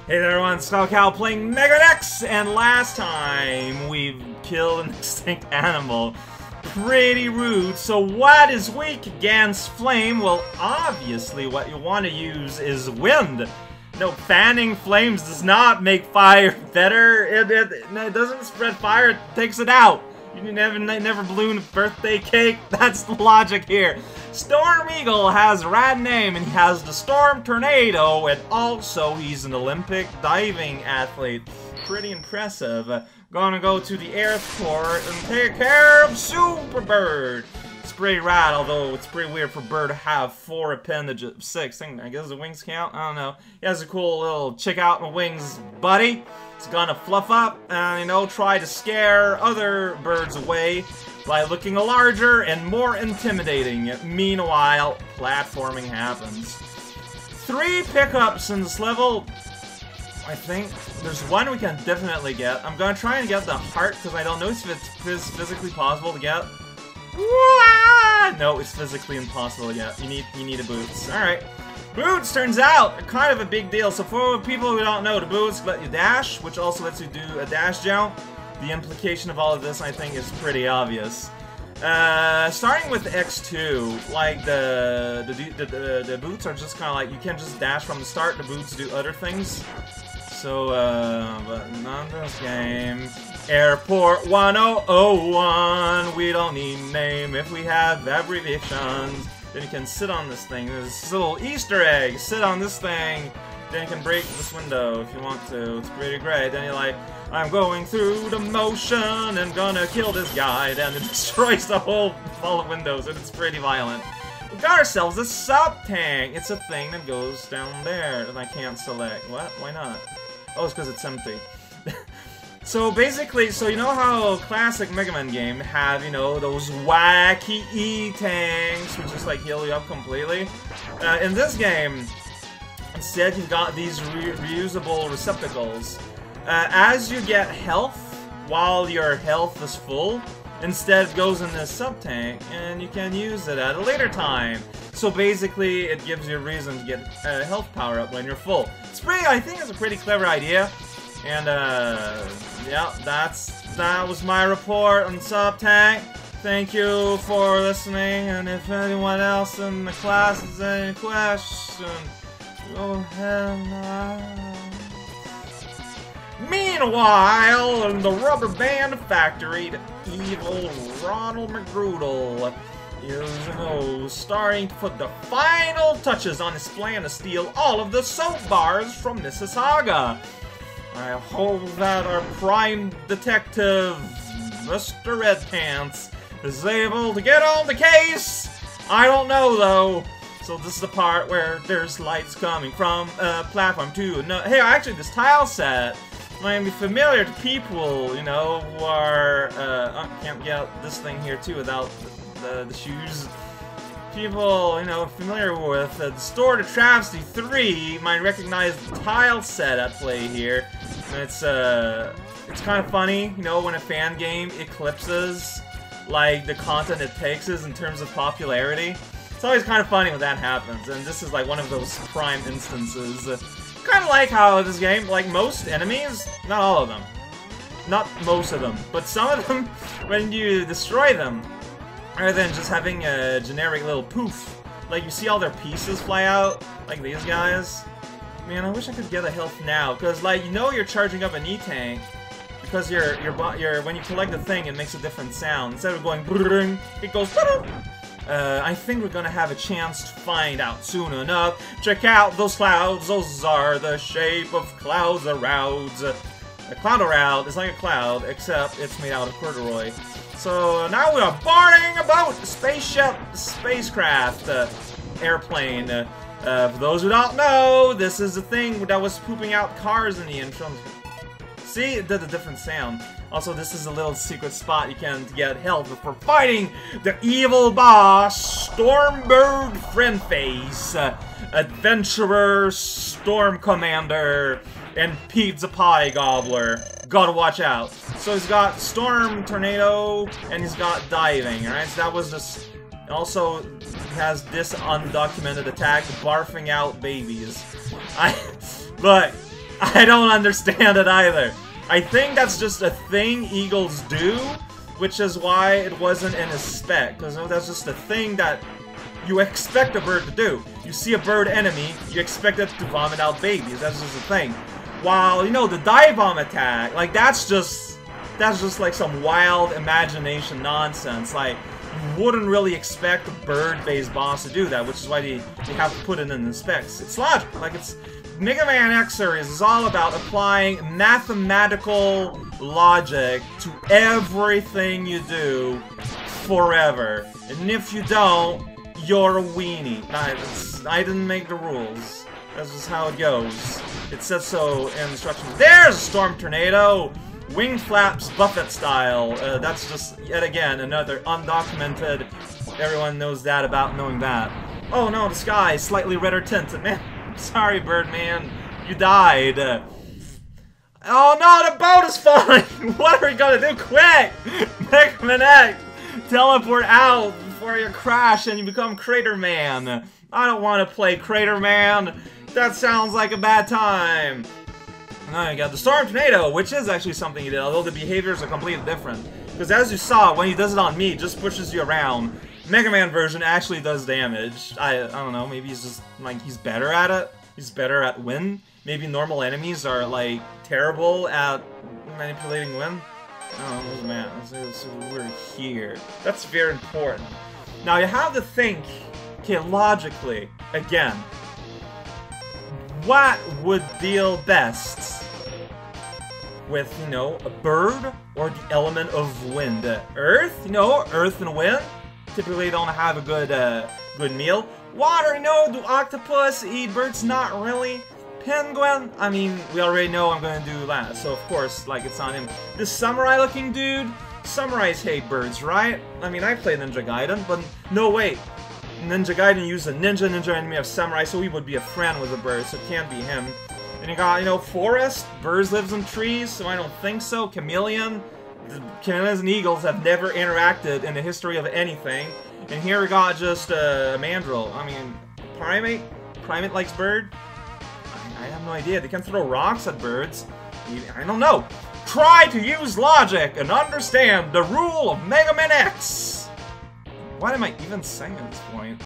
Hey there everyone, Skullcow playing MegaMan X, and last time we've killed an extinct animal. Pretty rude. So what is weak against flame? Well, obviously what you want to use is wind. No, fanning flames does not make fire better. It doesn't spread fire, it takes it out. You never balloon a birthday cake. That's the logic here. Storm Eagle has a rad name, and he has the Storm Tornado, and also he's an Olympic diving athlete. Pretty impressive. Gonna go to the airport and take care of Superbird. It's pretty rad, although it's pretty weird for Bird to have 4 appendages. 6, I guess the wings count? I don't know. He has a cool little check out my wings buddy. He's gonna fluff up and, you know, try to scare other birds away by looking larger and more intimidating. Meanwhile, platforming happens. 3 pickups in this level. I think there's one we can definitely get. I'm gonna try and get the heart because I don't know if it's physically possible to get. No, it's physically impossible to get. You need a boots. Alright. Boots, turns out, are kind of a big deal. So for people who don't know, the boots let you dash, which also lets you do a dash jump. The implication of all of this, I think, is pretty obvious. Starting with X2, like the boots are just kind of like, you can't just dash from the start, the boots do other things. So, but not this game. Airport 1001, we don't need name if we have abbreviations. Then you can sit on this thing. There's this little Easter egg. Sit on this thing. Then you can break this window if you want to. It's pretty great. Then you're like, I'm going through the motion and gonna kill this guy. Then it destroys the whole wall of windows, and it's pretty violent. We got ourselves a sub-tank. It's a thing that goes down there that I can't select. What? Why not? Oh, it's because it's empty. So basically, so you know how classic MegaMen game have, you know, those wacky E-tanks which just like heal you up completely? In this game, instead you've got these reusable receptacles. As you get health, while your health is full, instead it goes in this sub-tank, and you can use it at a later time. So basically, it gives you a reason to get a health power-up when you're full. It's pretty, I think it's a pretty clever idea. And, yeah, that was my report on Sub-Tank. Thank you for listening, and if anyone else in the class has any questions, go ahead and Meanwhile, in the rubber band factory, the evil Ronald McGroodle is, you know, starting to put the final touches on his plan to steal all of the soap bars from Mississauga. I hope that our prime detective, Mr. Red Pants, is able to get on the case. I don't know, though. So this is the part where there's lights coming from platform 2. No, hey, actually, this tile set might be familiar to people, you know, who are, can't get this thing here, too, without the shoes. People, you know, familiar with the Store to Travesty 3 might recognize the tile set at play here. And it's kind of funny, you know, when a fan game eclipses, like, the content it takes is in terms of popularity. It's always kind of funny when that happens, and this is, like, one of those prime instances. Kind of like how this game, like, most enemies, not all of them, not most of them, but some of them, when you destroy them, rather than just having a generic little poof, like you see all their pieces fly out, like these guys. Man, I wish I could get a health now, because like you know you're charging up an E-tank, because when you collect the thing it makes a different sound. Instead of going brrrring, it goes brrrr. I think we're gonna have a chance to find out soon enough. Check out those clouds, those are the shape of clouds around. A cloud around is like a cloud, except it's made out of corduroy. So now we are boarding a boat, spacecraft, airplane. For those who don't know, this is the thing that was pooping out cars in the intro. See, it did a different sound. Also, this is a little secret spot you can get help for fighting the evil boss, Stormbird Friendface, Adventurer, Storm Commander, and Pizza Pie Gobbler. Gotta watch out. So he's got Storm Tornado, and he's got Diving, alright? So that was just... Also, has this undocumented attack, barfing out babies. Look, I don't understand it either. I think that's just a thing eagles do, which is why it wasn't in a spec, because that's just a thing that you expect a bird to do. You see a bird enemy, you expect it to vomit out babies. That's just a thing. While, you know, the dive bomb attack, like, that's just like some wild imagination nonsense. Like, you wouldn't really expect a bird-based boss to do that, which is why they have to put it in the specs. It's logic. Like, it's... MegaMan X series is all about applying mathematical logic to everything you do forever. And if you don't, you're a weenie. I didn't make the rules. That's just how it goes. It says so in instructions. There's a storm tornado! Wing flaps Buffett style. That's just, yet again, another undocumented. Everyone knows that about knowing that. Oh no, the sky is slightly redder tinted. Man, I'm sorry, Birdman. You died. Oh no, the boat is falling! What are we gonna do? Quick! MegaMan X! Teleport out before you crash and you become Crater Man. I don't want to play Crater Man. That sounds like a bad time. Now you got the Storm Tornado, which is actually something he did, although the behaviors are completely different. Because as you saw, when he does it on me, it just pushes you around. MegaMan version actually does damage. I don't know, maybe he's just, like, he's better at it. He's better at wind. Maybe normal enemies are, like, terrible at manipulating wind. Oh, man, so we're here. That's very important. Now, you have to think, okay, logically, again, what would deal best with, you know, a bird or the element of wind? Earth? You know, earth and wind typically don't have a good meal. Water? You know, do octopus eat birds? Not really. Penguin? I mean, we already know I'm gonna do that, so of course, like, it's on him. This samurai-looking dude? Samurais hate birds, right? I mean, I play Ninja Gaiden, but no, wait. Ninja Gaiden used a ninja enemy of samurai, so he would be a friend with a bird, so it can't be him. And you got, you know, forest, birds lives in trees, so I don't think so. Chameleon, chameleons and eagles have never interacted in the history of anything. And here we got just a mandrill. I mean, primate? Primate likes bird? I have no idea. They can throw rocks at birds. I don't know. Try to use logic and understand the rule of MegaMan X! What am I even saying at this point?